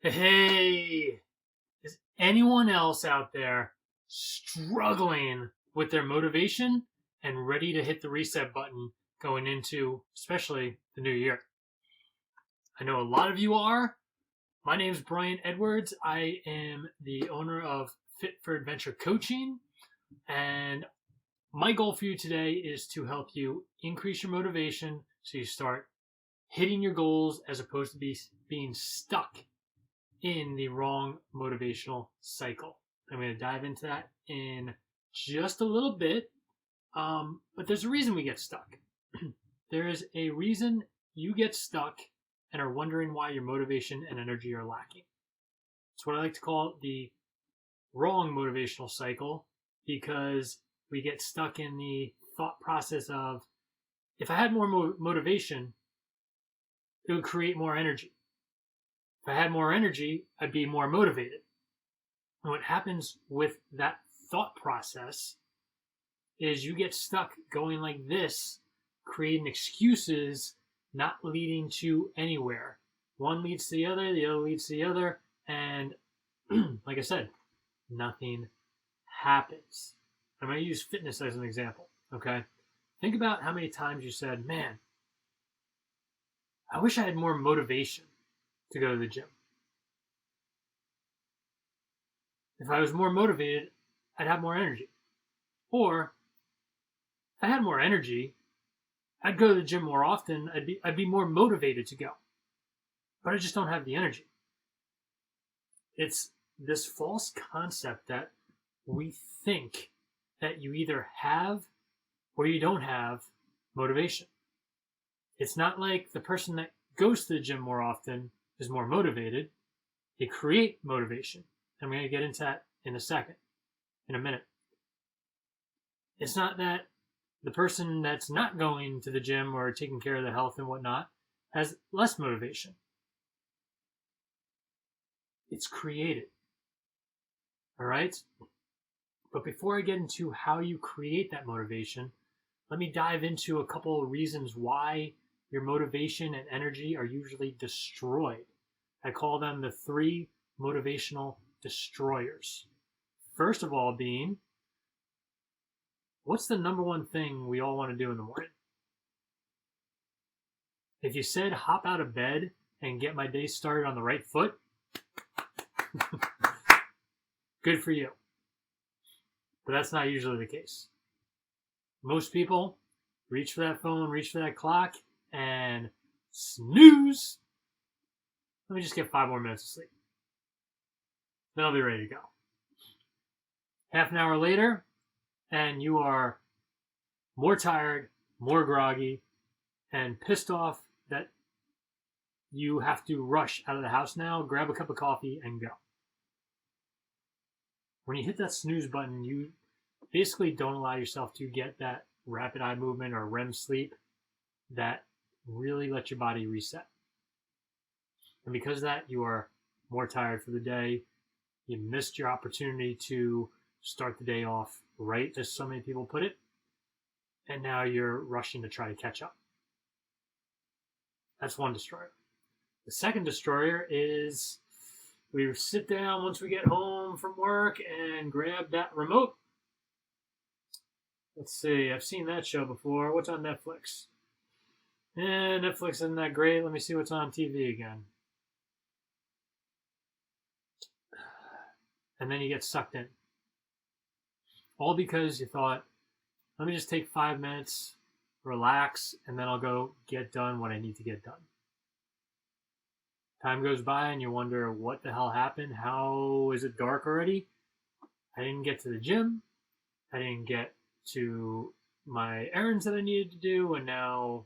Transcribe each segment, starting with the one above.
Hey, is anyone else out there struggling with their motivation and ready to hit the reset button going into, especially, the new year? I know a lot of you are. My name is Brian Edwards. I am the owner of Fit for Adventure Coaching, and my goal for you today is to help you increase your motivation so you start hitting your goals as opposed to being stuck in the wrong motivational cycle. I'm going to dive into that in just a little bit, but there's a reason we get stuck. There is a reason you get stuck and are wondering why your motivation and energy are lacking. It's what I like to call the wrong motivational cycle, because we get stuck in the thought process of, if I had more motivation, it would create more energy. If I had more energy, I'd be more motivated. And what happens with that thought process is you get stuck going like this, creating excuses, not leading to anywhere. One leads to the other leads to the other, and like I said, nothing happens. I'm going to use fitness as an example, okay? Think about how many times you said, man, I wish I had more motivation to go to the gym. If I was more motivated, I'd have more energy. Or if I had more energy, I'd go to the gym more often. I'd be more motivated to go. But I just don't have the energy. It's this false concept that we think that you either have or you don't have motivation. It's not like the person that goes to the gym more often is more motivated. They create motivation. I'm going to get into that in a minute. It's not that the person that's not going to the gym or taking care of their health and whatnot has less motivation. It's created. All right? But before I get into how you create that motivation, let me dive into a couple of reasons why your motivation and energy are usually destroyed. I call them the 3 motivational destroyers. First of all being, what's the number one thing we all want to do in the morning? If you said hop out of bed and get my day started on the right foot, good for you. But that's not usually the case. Most people reach for that phone, reach for that clock, and snooze. Let me just get 5 more minutes of sleep. Then I'll be ready to go. Half an hour later, and you are more tired, more groggy, and pissed off that you have to rush out of the house now, grab a cup of coffee, and go. When you hit that snooze button, you basically don't allow yourself to get that rapid eye movement or REM sleep that really lets your body reset. And because of that, you are more tired for the day. You missed your opportunity to start the day off right, as so many people put it. And now you're rushing to try to catch up. That's one destroyer. The second destroyer is we sit down once we get home from work and grab that remote. Let's see, I've seen that show before. What's on Netflix? Netflix isn't that great. Let me see what's on TV again. And then you get sucked in. All because you thought, let me just take 5 minutes, relax, and then I'll go get done what I need to get done. Time goes by and you wonder what the hell happened. How is it dark already? I didn't get to the gym. I didn't get to my errands that I needed to do, and now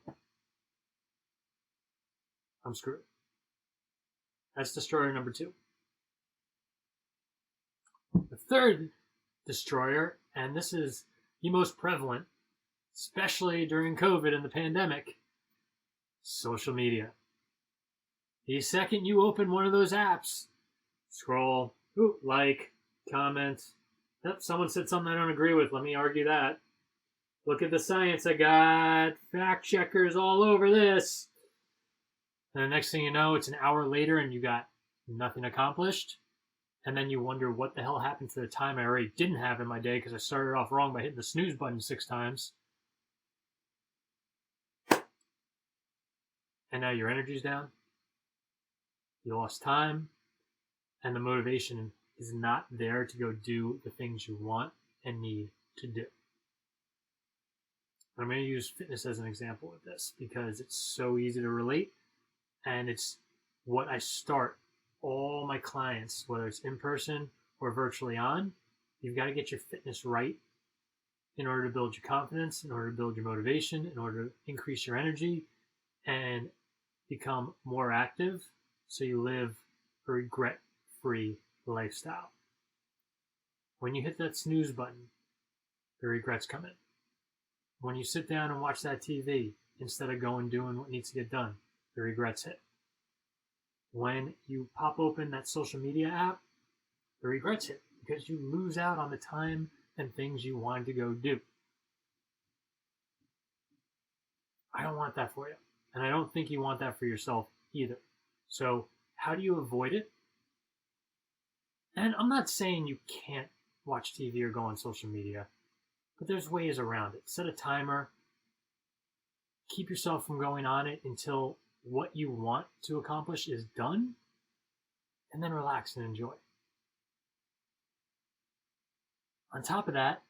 I'm screwed. That's destroyer number 2. The third destroyer, and this is the most prevalent, especially during COVID and the pandemic, social media. The second you open one of those apps, scroll, like, comment. Yep, someone said something I don't agree with. Let me argue that. Look at the science. I got fact checkers all over this. And the next thing you know, it's an hour later and you got nothing accomplished, and then you wonder what the hell happened to the time I already didn't have in my day because I started off wrong by hitting the snooze button 6 times. And now your energy's down. You lost time, and the motivation is not there to go do the things you want and need to do. I'm going to use fitness as an example with this because it's so easy to relate, and it's what I start all my clients, whether it's in person or virtually on. You've got to get your fitness right in order to build your confidence, in order to build your motivation, in order to increase your energy and become more active so you live a regret-free lifestyle. When you hit that snooze button, the regrets come in. When you sit down and watch that TV instead of going doing what needs to get done, the regrets hit. When you pop open that social media app, the regrets hit because you lose out on the time and things you wanted to go do. I don't want that for you. And I don't think you want that for yourself either. So how do you avoid it? And I'm not saying you can't watch TV or go on social media, but there's ways around it. Set a timer. Keep yourself from going on it until what you want to accomplish is done, and then relax and enjoy. On top of that,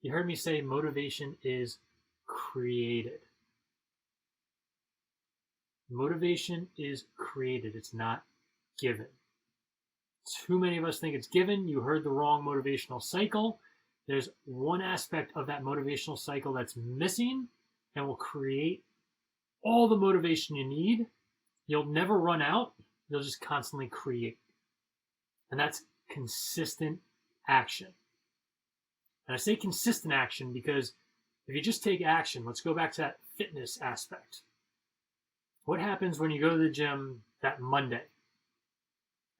you heard me say motivation is created. Motivation is created. It's not given. Too many of us think it's given. You heard the wrong motivational cycle. There's one aspect of that motivational cycle that's missing and will create all the motivation you need. You'll never run out. You'll just constantly create. And that's consistent action. And I say consistent action because if you just take action, let's go back to that fitness aspect. What happens when you go to the gym that Monday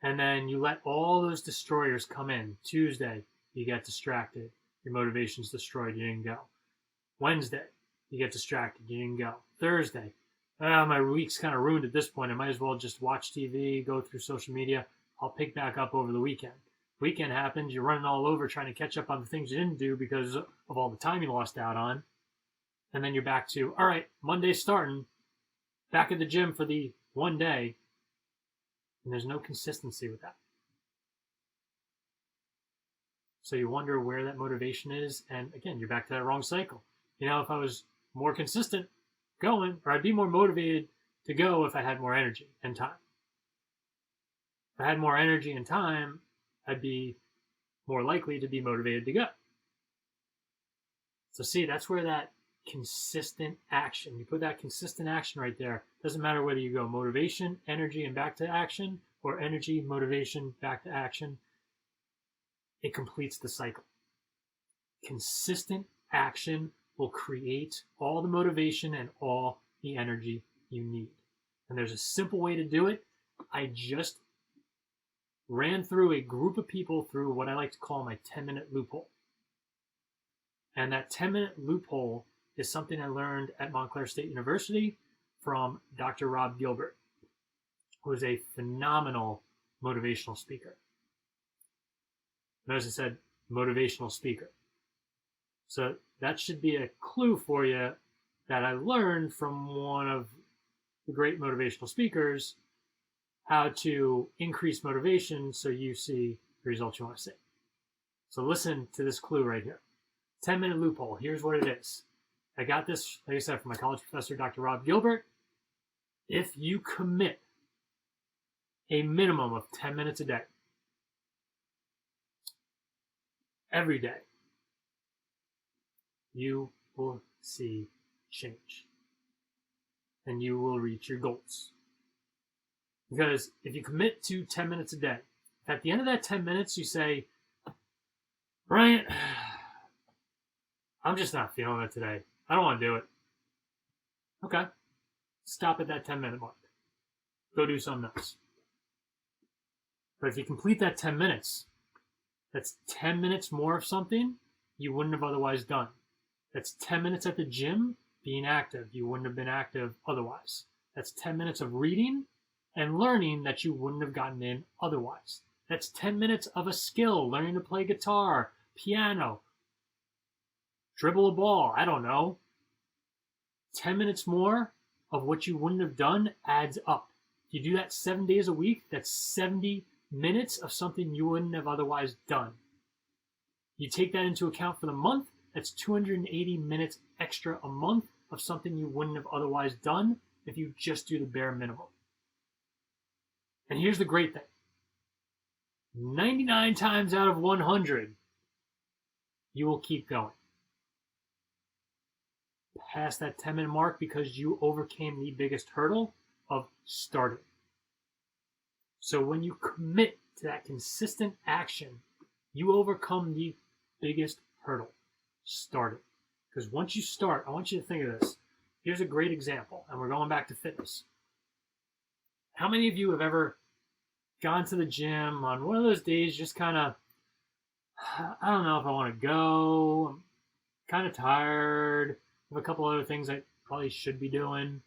and then you let all those destroyers come in? Tuesday, you get distracted. Your motivation's destroyed. You didn't go. Wednesday, you get distracted. You didn't go. Thursday, my week's kind of ruined at this point. I might as well just watch TV, go through social media. I'll pick back up over the weekend. Weekend happens. You're running all over trying to catch up on the things you didn't do because of all the time you lost out on. And then you're back to, all right, Monday's starting. Back at the gym for the one day. And there's no consistency with that. So you wonder where that motivation is. And again, you're back to that wrong cycle. You know, if I was more consistent going, or I'd be more motivated to go if I had more energy and time. If I had more energy and time, I'd be more likely to be motivated to go. So see, that's where that consistent action, you put that consistent action right there. Doesn't matter whether you go motivation, energy, and back to action, or energy, motivation, back to action. It completes the cycle. Consistent action will create all the motivation and all the energy you need. And there's a simple way to do it. I just ran through a group of people through what I like to call my 10-minute loophole. And that 10-minute loophole is something I learned at Montclair State University from Dr. Rob Gilbert, who is a phenomenal motivational speaker. Notice I said motivational speaker. So that should be a clue for you that I learned from one of the great motivational speakers how to increase motivation so you see the results you want to see. So listen to this clue right here. 10-minute loophole. Here's what it is. I got this, like I said, from my college professor, Dr. Rob Gilbert. If you commit a minimum of 10 minutes a day, every day, you will see change. And you will reach your goals. Because if you commit to 10 minutes a day, at the end of that 10 minutes, you say, Bryant, I'm just not feeling it today. I don't want to do it. Okay. Stop at that 10-minute mark. Go do something else. But if you complete that 10 minutes, that's 10 minutes more of something you wouldn't have otherwise done. That's 10 minutes at the gym being active. You wouldn't have been active otherwise. That's 10 minutes of reading and learning that you wouldn't have gotten in otherwise. That's 10 minutes of a skill, learning to play guitar, piano, dribble a ball, I don't know. 10 minutes more of what you wouldn't have done adds up. If you do that 7 days a week, that's 70 minutes of something you wouldn't have otherwise done. You take that into account for the month, that's 280 minutes extra a month of something you wouldn't have otherwise done if you just do the bare minimum. And here's the great thing. 99 times out of 100, you will keep going. Past that 10-minute mark because you overcame the biggest hurdle of starting. So when you commit to that consistent action, you overcome the biggest hurdle, starting. Because once you start, I want you to think of this. Here's a great example, and we're going back to fitness. How many of you have ever gone to the gym on one of those days, just kind of, I don't know if I want to go, I'm kind of tired, I have a couple other things I probably should be doing.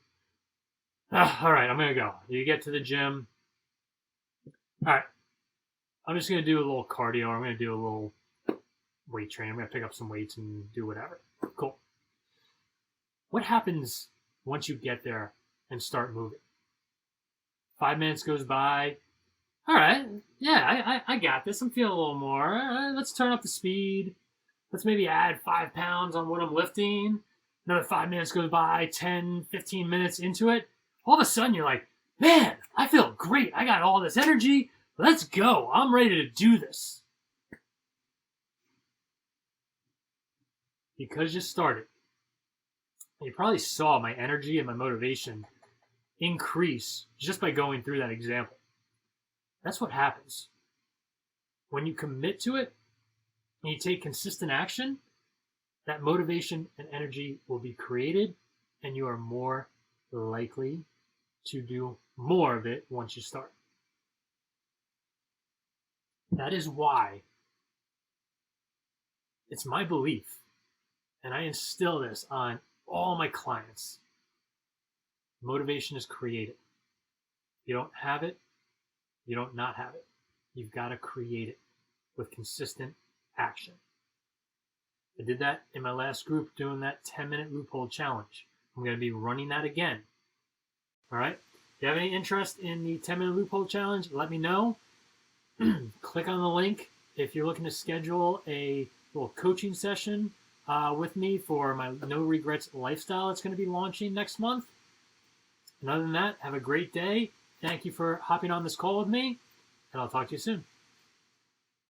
All right, I'm going to go. You get to the gym. All right, I'm just going to do a little cardio. I'm going to do a little weight training. I'm going to pick up some weights and do whatever. Cool. What happens once you get there and start moving? 5 minutes goes by. All right, yeah, I got this. I'm feeling a little more. Let's turn up the speed. Let's maybe add 5 pounds on what I'm lifting. Another 5 minutes goes by, 10, 15 minutes into it. All of a sudden, you're like, man, I feel great. I got all this energy. Let's go. I'm ready to do this. Because you started. You probably saw my energy and my motivation increase just by going through that example. That's what happens. When you commit to it and you take consistent action, that motivation and energy will be created, and you are more likely to do more of it once you start. That is why it's my belief, and I instill this on all my clients. Motivation is created. You don't have it, you don't not have it. You've got to create it with consistent action. I did that in my last group doing that 10-minute loophole challenge. I'm going to be running that again. All right? If you have any interest in the 10-minute loophole challenge, let me know. Click on the link if you're looking to schedule a little coaching session with me for my No Regrets lifestyle that's going to be launching next month. And other than that, have a great day. Thank you for hopping on this call with me, and I'll talk to you soon.